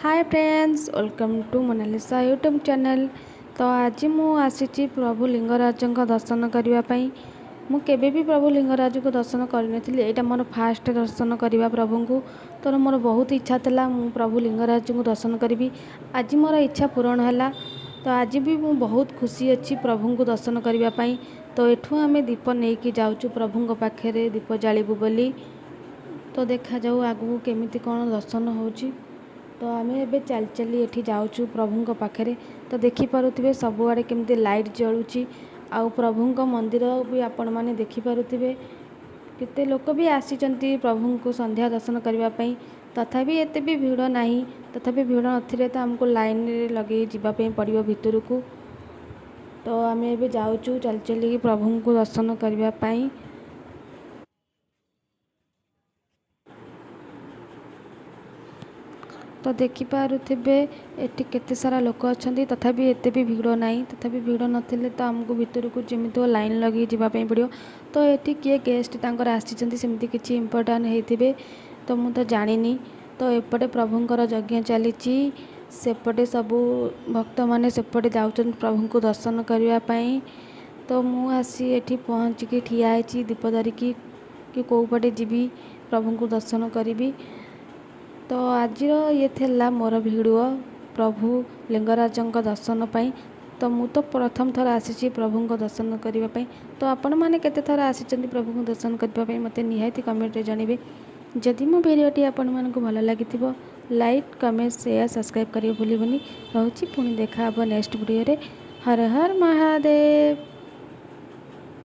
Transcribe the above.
Hi friends, welcome to Monalisa YouTube channel. तो आज मु आसी प्रभु लिंगराज दर्शन करने। मु केबे भी प्रभु लिंगराज को दर्शन करनी, यहाँ मोर फास्ट दर्शन करवा प्रभु को। तो मोर बहुत इच्छा था मु प्रभु लिंगराज को दर्शन करी। आज मोर इच्छा पूरण है। तो आज भी मु बहुत खुशी अच्छी प्रभु को दर्शन करने। तो एठू आम दीप नहीं जाऊँ प्रभु पाखे दीप जालू बोली। तो देखा जाऊ आगू केमिति कौन दर्शन होची। तो आम ए चल चली एठी जाऊँ प्रभु पाखे। तो देखिपे सबुआड़े केमती लाइट जलुची। आउ प्रभु मंदिर भी आपण मैंने देखिपे केते लोक भी आसी प्रभु को संध्या दर्शन करने। तथापि एते भी भीड़ नहीं। तथापि भीड़ नथिले तो आमको लाइन लगे जावाई पड़ो भितर को। तो आम ए जाऊँ चल चलिए प्रभु को दर्शन करने। तो देखिपे एटी केते सारा लोक अच्छा, तथापि एते भी भीड़ नहीं। तथापि भीड़ नथिले तो आमको भितर को जमी लाइन लगे जावाई पड़ो। तो ये किए गेस्ट तांकर आसी सेमती किसी इम्पोर्टाट होते तो मु तो जानी। तो एपटे प्रभुंर यज्ञ चली सेपटे सबू भक्त मैंने सेपटे जाऊँ प्रभु को दर्शन करने। तो मु आसी एठी पहुँचिकी ठिया दीप धरिकी कि कौ पटे जीवी प्रभु को दर्शन करी। तो आज ये थिला मोर वीडियो प्रभु लिंगराज दर्शन पाई। तो मु तो प्रथम थर आसी प्रभु को दर्शन करने। तो आपण मैंने केते थर आसी प्रभु को दर्शन करने मत निहाती कमेंट रे जानवे। जदि मो वीडियोटी आपण मानक भल लगी लाइक कमेंट शेयर सब्सक्राइब करिए भूलिबनी। रोची पुणी देखा नेक्स्ट वीडियो रे। हर हर महादेव।